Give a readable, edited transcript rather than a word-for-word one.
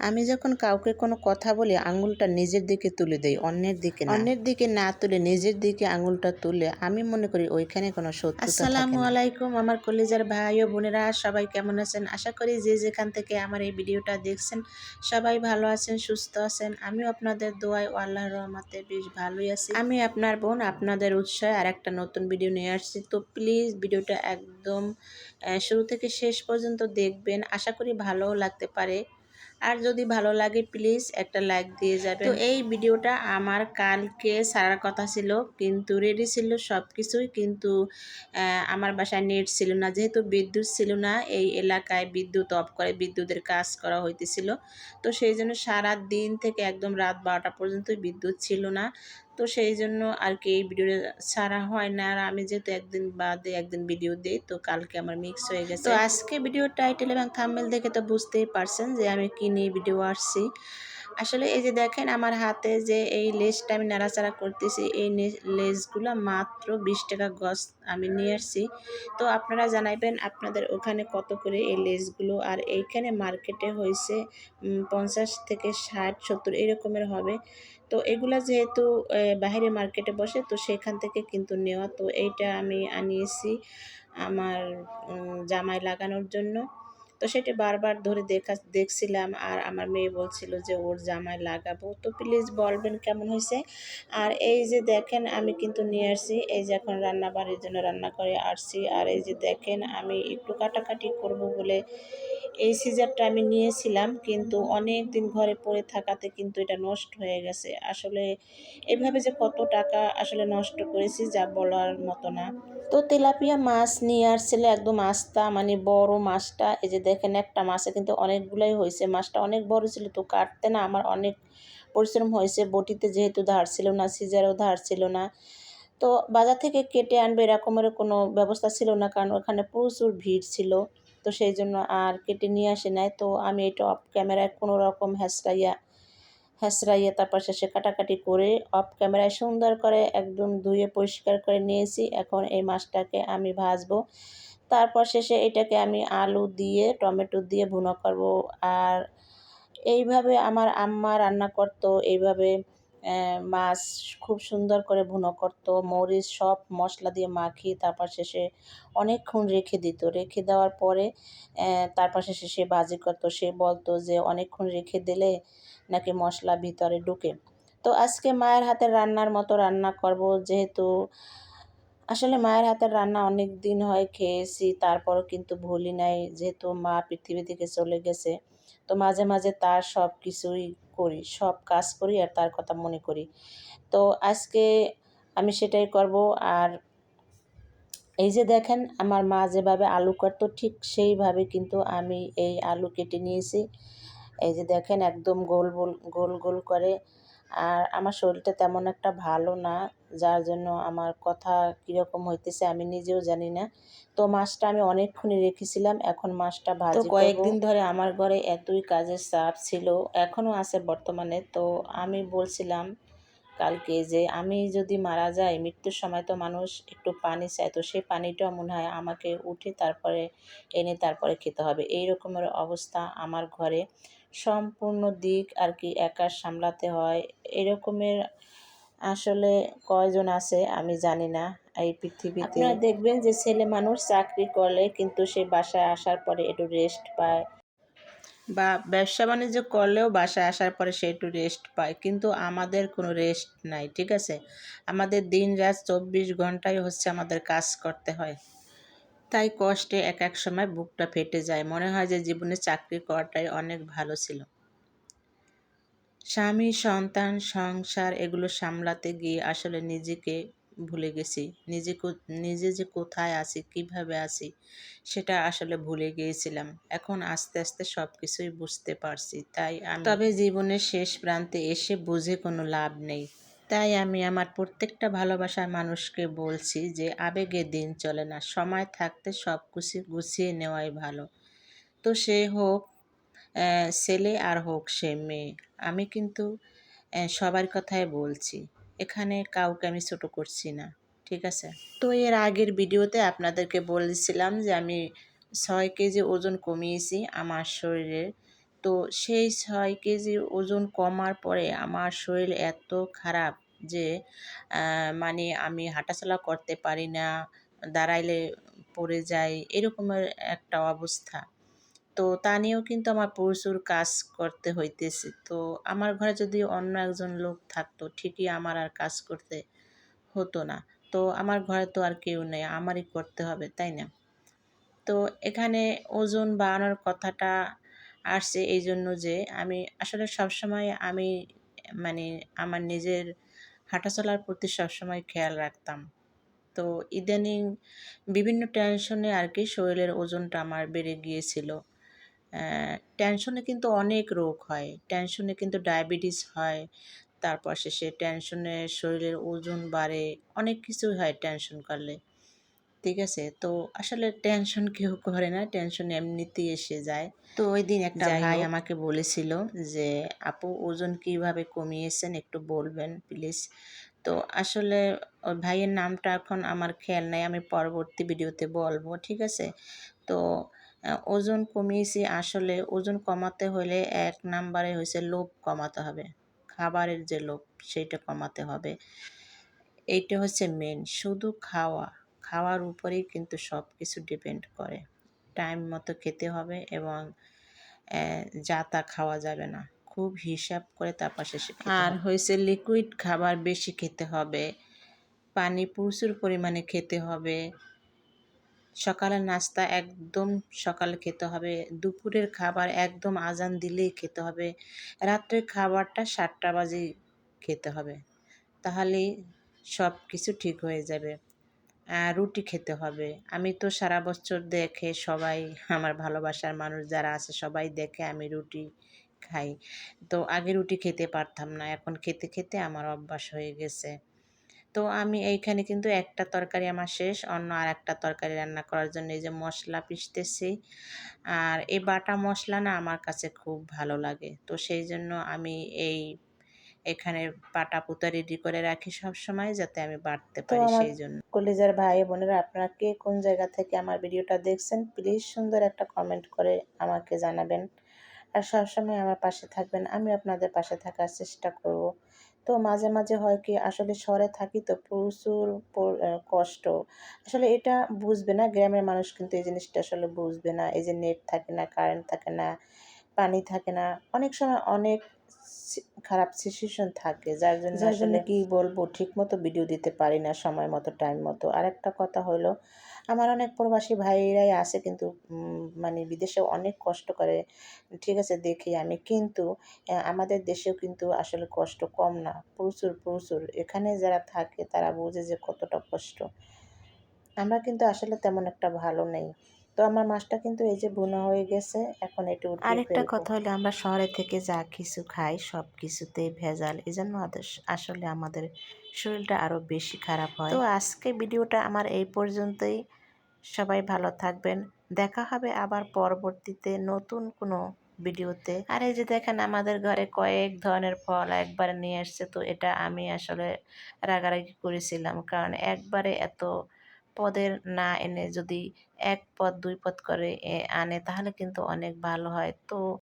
আমি যখন কাউকে কোনো কথা বলি আঙুলটা নিজের দিকে তুলে দেই, অন্যের দিকে না তুলে নিজের দিকে আঙুলটা তুলে আমি মনে করি ওইখানে কোনো শত্রুতা থাকে না। আসসালামু আলাইকুম আমার কলিজার ভাই ও বোনেরা, সবাই কেমন আছেন? আশা করি যে যেখান থেকে আমার এই ভিডিওটা দেখছেন সবাই ভালো আছেন, সুস্থ আছেন। আমিও আপনাদের দোয়ায় ও আল্লাহর রহমতে বেশ ভালোই আছি। আমি আপনার বোন আপনাদের উৎসাহে আর একটা নতুন ভিডিও নিয়ে আসছি। তো প্লিজ ভিডিওটা একদম শুরু থেকে শেষ পর্যন্ত দেখবেন, আশা করি ভালোও লাগতে পারে। আর যদি ভালো লাগে প্লিজ একটা লাইক দিয়ে যাবেন। তো এই ভিডিওটা আমার কালকে ছাড়ার কথা ছিল, কিন্তু রেডি ছিল সব কিছুই, কিন্তু আমার বাসায় নেট ছিল না, যেহেতু বিদ্যুৎ ছিল না। এই এলাকায় বিদ্যুৎ অফ করে বিদ্যুতের কাজ করা হইতেছিল, তো সেই জন্য সারা দিন থেকে একদম রাত 12টা পর্যন্ত বিদ্যুৎ ছিল না। তো সেই জন্য আর কি এই ভিডিওটা ছাড়া হয় না। আর আমি যেহেতু একদিন বাদে একদিন ভিডিও দিই, তো কালকে আমার মিক্স হয়ে গেছে। তো আজকে ভিডিও টাইটেল এবং থাম্বনেল দেখে তো বুঝতেই পারছেন যে আমি কি নিয়ে ভিডিও আসছি। আসলে এই যে দেখেন আমার হাতে যে এই লেসটা আমি নাড়াচাড়া করতেছি, এই লেসগুলো মাত্র 20 টাকা গজ আমি নিয়ে আসছি। তো আপনারা জানাইবেন আপনাদের ওখানে কত করে এই লেসগুলো। আর এইখানে মার্কেটে হয়েছে 50 থেকে 60-70 এরকমের হবে। তো এগুলা যেহেতু বাইরে মার্কেটে বসে, তো সেখান থেকে কিন্তু নেওয়া। তো এইটা আমি আনিয়েছি আমার জামায় লাগানোর জন্য। তো সেটা বারবার ধরে দেখছিলাম, আর আমার মেয়ে বলছিল যে ওর জামায় লাগাবো। তো প্লিজ বলবেন কেমন হয়েছে। আর এই যে দেখেন আমি কিন্তু নিয়ে আসছি, এই যে এখন রান্না বাড়ির জন্য রান্না করে আসছি। আর এই যে দেখেন আমি একটু কাটাকাটি করব বলে এই সিজারটা আমি নিয়েছিলাম, কিন্তু অনেক দিন ঘরে পড়ে থাকাতে কিন্তু এটা নষ্ট হয়ে গেছে। আসলে এভাবে যে কত টাকা আসলে নষ্ট করেছি যা বলার মতো না। তো তেলাপিয়া মাছ নিয়ে আসছিল একদম আস্তা, মানে বড় মাছটা। এই যে দেখেন একটা মাছে কিন্তু অনেকগুলাই হয়েছে, মাছটা অনেক বড় ছিল, তো কাটতে না আমার অনেক পরিশ্রম হয়েছে। বটিতে যেহেতু ধার ছিল না, সিজারও ধার ছিল না, তো বাজার থেকে কেটে আনবে এরকমের কোনো ব্যবস্থা ছিল না, কারণ ওখানে প্রচুর ভিড় ছিল। তো সেই জন্য আর কেটে নিয়ে আসে নাই। তো আমি এটা অফ ক্যামেরায় কোনো রকম হ্যাঁচড়াইয়ে তারপর শেষে কাটাকাটি করে অফ ক্যামেরায় সুন্দর করে একদম ধুয়ে পরিষ্কার করে নিয়েছি। এখন এই মাছটাকে আমি ভাজবো, তারপর শেষে এটাকে আমি আলু দিয়ে টমেটো দিয়ে ভুনা করব। আর এইভাবে আমার আম্মা রান্না করতো, এইভাবে মাছ খুব সুন্দর করে ভুনা করতো, মরিচ সব মশলা দিয়ে মাখিয়ে তারপর শেষে অনেকক্ষণ রেখে দিত। রেখে দেওয়ার পরে তারপর শেষে সে ভাজি করতো। সে বলতো যে অনেকক্ষণ রেখে দিলে নাকি মশলা ভিতরে ঢুকে। তো আজকে মায়ের হাতের রান্নার মতো রান্না করব, যেহেতু আসলে মায়ের হাতের রান্না অনেক দিন হয় খেয়েছি, তারপরও কিন্তু ভুলি নাই। যেহেতু মা পৃথিবী থেকে চলে গেছে, তো মাঝে মাঝে তার সব কিছুই করি, সব কাজ করি আর তার কথা মনে করি। তো আজকে আমি সেটাই করব। আর এই যে দেখেন আমার মা যেভাবে আলু কাটতো ঠিক সেইভাবে কিন্তু আমি এই আলু কেটে নিয়েছি। এই যে দেখেন একদম গোল গোল গোল গোল করে। আর আমার শরীরটা তেমন একটা ভালো না, যার জন্য আমার কথা কীরকম হইতেছে আমি নিজেও জানি না। তো মাছটা আমি অনেকক্ষণই রেখেছিলাম, এখন মাছটা ভাজি করব। কয়েকদিন ধরে আমার ঘরে এতই কাজের চাপ ছিল, এখনও আছে বর্তমানে। তো আমি বলছিলাম কালকে যে আমি যদি মারা যাই, মৃত্যুর সময় তো মানুষ একটু পানি চায়, তো সেই পানিটাও মনে হয় আমাকে উঠে তারপরে এনে তারপরে খেতে হবে। এই রকমের অবস্থা আমার ঘরে, সম্পূর্ণ দিক আর কি একা সামলাতে হয়। এরকমের আসলে কয়জন আছে আমি জানি না এই পৃথিবীতে। আপনারা দেখবেন যে ছেলে মানুষ চাকরি করলে কিন্তু সে বাসায় আসার পরে একটু রেস্ট পায়, বা ব্যবসা বাণিজ্য করলেও বাসায় আসার পরে সে একটু রেস্ট পায়, কিন্তু আমাদের কোনো রেস্ট নাই। ঠিক আছে, আমাদের দিন রাত 24 ঘন্টাই হচ্ছে আমাদের কাজ করতে হয়। তাই কষ্টে এক এক সময় বুকটা ফেটে যায়, মনে হয় যে জীবনে চাকরি করাটাই অনেক ভালো ছিল। স্বামী, সন্তান, সংসার এগুলো সামলাতে গিয়ে আসলে নিজেকে ভুলে গেছি। নিজে যে কোথায় আছি, কিভাবে আছি সেটা আসলে ভুলে গিয়েছিলাম। এখন আস্তে আস্তে সব কিছুই বুঝতে পারছি। তবে জীবনের শেষ প্রান্তে এসে বুঝে কোনো লাভ নেই। তাই আমি আমার প্রত্যেকটা ভালোবাসার মানুষকে বলছি যে আবেগে দিন চলে না, সময় থাকতে সব কিছু গুছিয়ে নেওয়াই ভালো। তো সে হোক ছেলে আর হোক সে মেয়ে, আমি কিন্তু সবার কথাই বলছি, এখানে কাউকে আমি ছোট করছি না। ঠিক আছে, তো এর আগের ভিডিওতে আপনাদেরকে বলেছিলাম যে আমি 6 কেজি ওজন কমিয়েছি আমার শরীরের। তো সেই 6 কেজি ওজন কমার পরে আমার শরীর এত খারাপ যে মানে আমি হাঁটাচলা করতে পারি না, দাঁড়াইলে পড়ে যাই, এরকমের একটা অবস্থা। তো তা নিয়েও কিন্তু আমার প্রচুর কাজ করতে হইতেছে। তো আমার ঘরে যদি অন্য একজন লোক থাকতো, ঠিকই আমার আর কাজ করতে হতো না। তো আমার ঘরে তো আর কেউ নেই, আমারই করতে হবে, তাই না? তো এখানে ওজন বাড়ানোর কথাটা আসছে এই জন্য যে আমি আসলে সবসময় আমি মানে আমার নিজের হাঁটাচলার প্রতি সবসময় খেয়াল রাখতাম। তো ইদানিং বিভিন্ন টেনশনে আর কি শরীরের ওজনটা আমার বেড়ে গিয়েছিল। টেনশনে কিন্তু অনেক রোগ হয়। টেনশনে কিন্তু ডায়াবেটিস হয়। তারপর শেষে টেনশনে শরীরের ওজন বাড়ে। অনেক কিছুই হয় টেনশন করলে। ঠিক আছে? তো আসলে টেনশন কেউ করে না। টেনশন এমনিতেই এসে যায়। তো ওইদিন একটা ভাই আমাকে বলেছিল যে, "আপু ওজন কিভাবে কমিয়েছেন একটু বলবেন প্লিজ?" তো আসলে ওই ভাইয়ের নামটা এখন আমার খেয়াল নাই। আমি পরবর্তী ভিডিওতে বলবো। ঠিক আছে? তো ওজন কমিয়েছি আসলে ওজন কমাতে হলে ১ নাম্বারে হইছে লোভ কমাতে হবে। খাবারের যে লোভ সেইটা কমাতে হবে। এইটা হচ্ছে মেইন। শুধু খাওয়া, খাওয়ার উপরেই কিন্তু সবকিছু ডিপেন্ড করে। টাইম মতো খেতে হবে এবং যা তা খাওয়া যাবে না। খুব হিসাব করে তারপর শেষে খেতে হবে। আর হইছে লিকুইড খাবার বেশি খেতে হবে। পানি প্রচুর পরিমাণে খেতে হবে। সকালের নাস্তা একদম সকালে খেতে হবে। দুপুরের খাবার একদম আজান দিলেই খেতে হবে। রাত্রের খাবারটা ৭টা বাজেই খেতে হবে। তাহলেই সব কিছু ঠিক হয়ে যাবে। রুটি খেতে হবে। আমি তো সারা বছর দেখে সবাই আমার ভালোবাসার মানুষ যারা আছে সবাই দেখে আমি রুটি খাই। তো আগে রুটি খেতে পারতাম না। এখন খেতে, খেতে আমার অভ্যাস হয়ে গেছে। তো আমি এইখানে কিন্তু একটা তরকারি আমার শেষ। অন্য আরেকটা তরকারি রান্না করার জন্য এই যে মসলা পিষতেছি। আর এই বাটা মসলা না আমার কাছে খুব ভালো লাগে। তো সেইজন্য আমি এখানে বাটা-পুতা রেডি করে রাখি সবসময় যাতে আমি বাটতে পারি সেইজন্য। কলিজার ভাই বোনেরা আপনারা কে কোন জায়গা থেকে আমার ভিডিওটা দেখছেন প্লিজ সুন্দর একটা কমেন্ট করে আমাকে জানাবেন। আর সবসময় আমার পাশে থাকবেন। আমি আপনাদের পাশে থাকার চেষ্টা করব। তো মাঝে, মাঝে হয় কি আসলে শহরে থাকি তো প্রচুর কষ্ট। আসলে এটা বুঝবে না, গ্রামের মানুষ কিন্তু এই জিনিসটা আসলে বুঝবে না। এই যে নেট থাকে না, কারেন্ট থাকে না, পানি থাকে না। অনেক সময় অনেক সি খারাপ সিচুয়েশন থাকে যার জন্য কি বলবো ঠিকমতো ভিডিও দিতে পারি না সময় মতো, টাইম মতো। আরেকটা কথা হলো আমার অনেক প্রবাসী ভাইয়েরাই আছে কিন্তু মানে বিদেশে অনেক কষ্ট করে। ঠিক আছে দেখি আমি। কিন্তু আমাদের দেশেও কিন্তু আসলে কষ্ট কম না। প্রচুর, প্রচুর। এখানে যারা থাকে তারা বোঝে যে কতটা কষ্ট। আমরা কিন্তু আসলে তেমন একটা ভালো নেই। তো আমার মাছটা কিন্তু এই যে ভুনা হয়ে গেছে। এখন এটা উঠিয়ে ফেলবো। আরেকটা কথা হলো আমরা শহরে থেকে যা কিছু খাই সব কিছুতেই ভেজাল। এজন্য আসলে আমাদের শরীরটা আরো বেশি খারাপ হয়। তো আজকে ভিডিওটা আমার এই পর্যন্তই। সবাই ভালো থাকবেন। দেখা হবে আবার পরবর্তীতে নতুন কোনো ভিডিওতে। আর এই যে দেখেন আমাদের ঘরে কয়েক ধরনের ফল একবারে নিয়ে আসছে। তো এটা আমি আসলে রাগারাগি করেছিলাম। কারণ একবারে এত পদের না এনে যদি ১ পদ ২ পদ করে আনে তাহলে কিন্তু অনেক ভালো হয়। তো